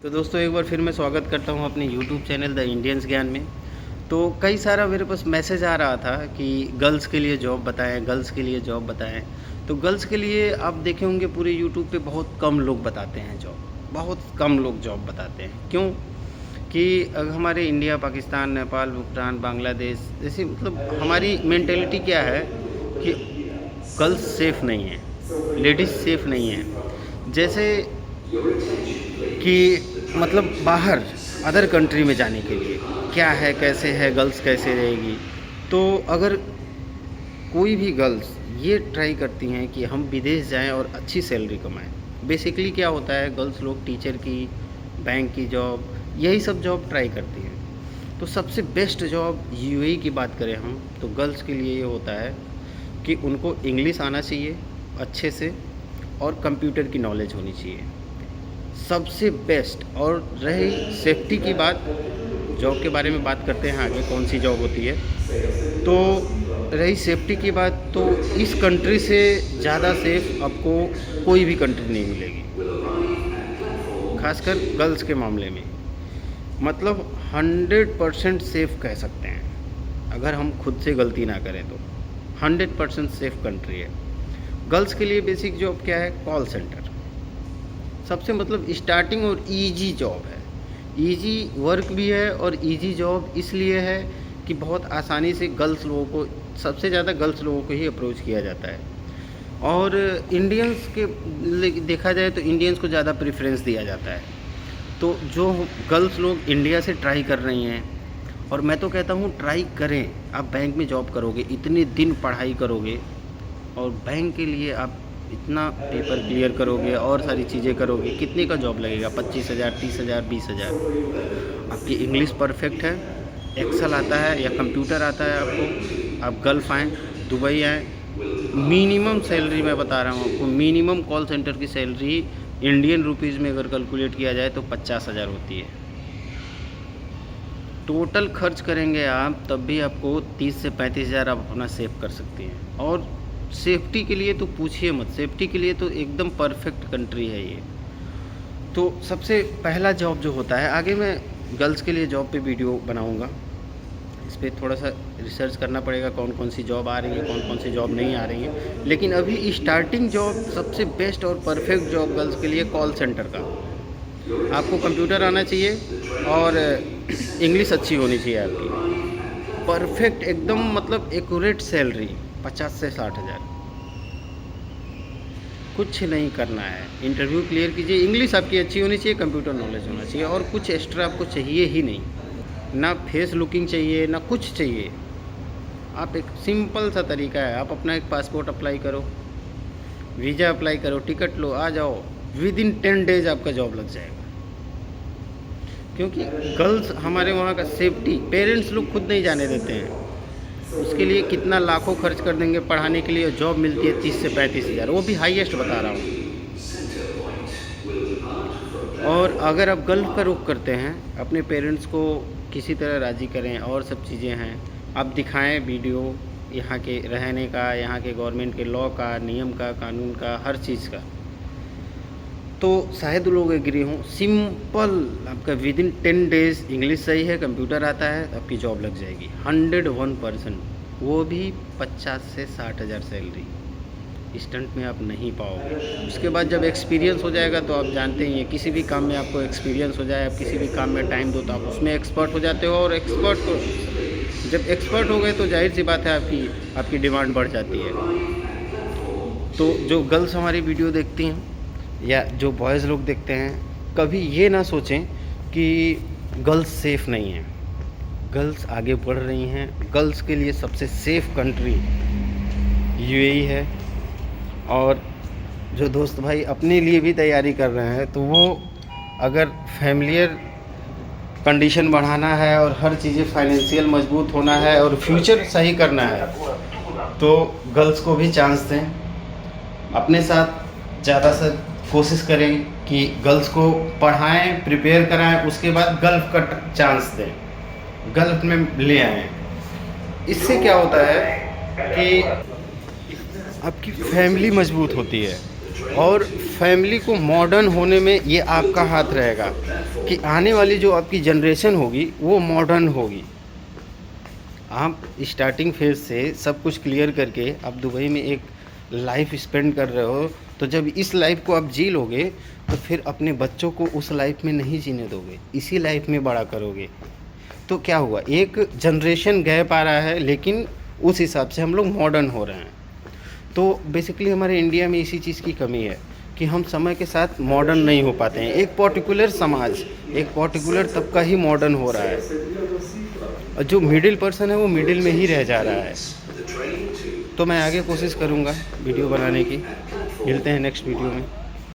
तो दोस्तों एक बार फिर मैं स्वागत करता हूं अपने YouTube चैनल द इंडियंस ज्ञान में। तो कई सारा मेरे पास मैसेज आ रहा था कि गर्ल्स के लिए जॉब बताएं, गर्ल्स के लिए जॉब बताएं। तो गर्ल्स के लिए आप देखे होंगे पूरे YouTube पे बहुत कम लोग बताते हैं जॉब, बहुत कम लोग जॉब बताते हैं। क्यों? कि हमारे इंडिया, पाकिस्तान, नेपाल, भूटान, बांग्लादेश जैसे मतलब हमारी मेंटेलिटी क्या है कि गर्ल्स सेफ़ नहीं है, लेडीज़ सेफ़ नहीं है। जैसे कि मतलब बाहर अदर कंट्री में जाने के लिए क्या है, कैसे है, गर्ल्स कैसे रहेगी। तो अगर कोई भी गर्ल्स ये ट्राई करती हैं कि हम विदेश जाएं और अच्छी सैलरी कमाएं, बेसिकली क्या होता है, गर्ल्स लोग टीचर की, बैंक की जॉब, यही सब जॉब ट्राई करती हैं। तो सबसे बेस्ट जॉब यूएई की बात करें हम तो गर्ल्स के लिए ये होता है कि उनको इंग्लिश आना चाहिए अच्छे से और कंप्यूटर की नॉलेज होनी चाहिए, सबसे बेस्ट। और रही सेफ्टी की बात, जॉब के बारे में बात करते हैं आगे कौन सी जॉब होती है। तो रही सेफ्टी की बात, तो इस कंट्री से ज़्यादा सेफ आपको कोई भी कंट्री नहीं मिलेगी, खासकर गर्ल्स के मामले में। मतलब 100% सेफ़ कह सकते हैं अगर हम खुद से गलती ना करें तो 100% सेफ़ कंट्री है। गर्ल्स के लिए बेसिक जॉब क्या है? कॉल सेंटर सबसे मतलब स्टार्टिंग और इजी जॉब है। इजी वर्क भी है और इजी जॉब इसलिए है कि बहुत आसानी से गर्ल्स लोगों को, सबसे ज़्यादा गर्ल्स लोगों को ही अप्रोच किया जाता है। और इंडियंस के देखा जाए तो इंडियंस को ज़्यादा प्रेफरेंस दिया जाता है। तो जो गर्ल्स लोग इंडिया से ट्राई कर रही हैं, और मैं तो कहता हूँ ट्राई करें। आप बैंक में जॉब करोगे, इतने दिन पढ़ाई करोगे और बैंक के लिए आप इतना पेपर क्लियर करोगे और सारी चीज़ें करोगे, कितने का जॉब लगेगा? 25,000, 30,000, 20,000। आपकी इंग्लिश परफेक्ट है, एक्सेल आता है या कंप्यूटर आता है आपको, आप गल्फ़ आएँ, दुबई आएँ, मिनिमम सैलरी मैं बता रहा हूँ आपको, मिनिमम कॉल सेंटर की सैलरी इंडियन रुपीज़ में अगर कैलकुलेट किया जाए तो 50,000 होती है। टोटल खर्च करेंगे आप तब भी आपको 30 से 35,000 आप अपना सेव कर सकते हैं। और सेफ्टी के लिए तो पूछिए मत, सेफ्टी के लिए तो एकदम परफेक्ट कंट्री है ये। तो सबसे पहला जॉब जो होता है, आगे मैं गर्ल्स के लिए जॉब पे वीडियो बनाऊंगा, इस पर थोड़ा सा रिसर्च करना पड़ेगा कौन कौन सी जॉब आ रही है, कौन कौन सी जॉब नहीं आ रही है। लेकिन अभी स्टार्टिंग जॉब सबसे बेस्ट और परफेक्ट जॉब गर्ल्स के लिए कॉल सेंटर का। आपको कंप्यूटर आना चाहिए और इंग्लिश अच्छी होनी चाहिए आपकी, परफेक्ट एकदम मतलब एक्यूरेट सैलरी 50 से 60,000। कुछ नहीं करना है, इंटरव्यू क्लियर कीजिए, इंग्लिश आपकी अच्छी होनी चाहिए, कंप्यूटर नॉलेज होना चाहिए, और कुछ एक्स्ट्रा आपको चाहिए ही नहीं। ना फेस लुकिंग चाहिए, ना कुछ चाहिए। आप एक सिंपल सा तरीका है, आप अपना एक पासपोर्ट अप्लाई करो, वीज़ा अप्लाई करो, टिकट लो, आ जाओ, विद इन 10 डेज आपका जॉब लग जाएगा। क्योंकि गर्ल्स हमारे वहाँ का सेफ्टी पेरेंट्स लोग खुद नहीं जाने देते हैं, उसके लिए कितना लाखों खर्च कर देंगे पढ़ाने के लिए, जॉब मिलती है 30 से 35,000, वो भी हाईएस्ट बता रहा हूँ। और अगर आप गर्ल्स का रुख करते हैं, अपने पेरेंट्स को किसी तरह राज़ी करें और सब चीज़ें हैं, आप दिखाएं वीडियो यहाँ के रहने का, यहाँ के गवर्नमेंट के लॉ का, नियम का, कानून का, हर चीज़ का, तो शायद लोग एग्री हों। सिंपल, आपका विद इन 10 डेज़ इंग्लिश सही है, कंप्यूटर आता है, आपकी जॉब लग जाएगी 101%, वो भी 50 से 60,000 सैलरी। स्टंट में आप नहीं पाओगे। उसके बाद जब एक्सपीरियंस हो जाएगा तो आप जानते ही हैं, किसी भी काम में आपको एक्सपीरियंस हो जाए, आप किसी भी काम में टाइम दो तो आप उसमें एक्सपर्ट हो जाते हो। और एक्सपर्ट को जब एक्सपर्ट हो गए तो जाहिर सी बात है आपकी डिमांड बढ़ जाती है। तो जो गर्ल्स हमारी वीडियो देखती हैं या जो बॉयज़ लोग देखते हैं, कभी ये ना सोचें कि गर्ल्स सेफ़ नहीं हैं। गर्ल्स आगे बढ़ रही हैं। गर्ल्स के लिए सबसे सेफ़ कंट्री यूएई है। और जो दोस्त भाई अपने लिए भी तैयारी कर रहे हैं, तो वो अगर फैमिलियर कंडीशन बढ़ाना है और हर चीज़ें फाइनेंशियल मजबूत होना है और फ्यूचर सही करना है, तो गर्ल्स को भी चांस दें। अपने साथ ज़्यादा से कोशिश करें कि गर्ल्स को पढ़ाएं, प्रिपेयर कराएं, उसके बाद गल्फ़ का चांस दें, गल्फ़ में ले आएँ। इससे क्या होता है कि आपकी फैमिली मजबूत होती है और फैमिली को मॉडर्न होने में ये आपका हाथ रहेगा कि आने वाली जो आपकी जनरेशन होगी वो मॉडर्न होगी। आप स्टार्टिंग फेज से सब कुछ क्लियर करके आप दुबई में एक लाइफ स्पेंड कर रहे हो, तो जब इस लाइफ को आप जी लोगे तो फिर अपने बच्चों को उस लाइफ में नहीं जीने दोगे, इसी लाइफ में बड़ा करोगे। तो क्या हुआ, एक जनरेशन गैप आ रहा है, लेकिन उस हिसाब से हम लोग मॉडर्न हो रहे हैं। तो बेसिकली हमारे इंडिया में इसी चीज़ की कमी है कि हम समय के साथ मॉडर्न नहीं हो पाते हैं। एक पर्टिकुलर समाज, एक पर्टिकुलर तबका ही मॉडर्न हो रहा है, और जो मिडिल पर्सन है वो मिडिल में ही रह जा रहा है। तो मैं आगे कोशिश करूँगा वीडियो बनाने की। मिलते हैं नेक्स्ट वीडियो में।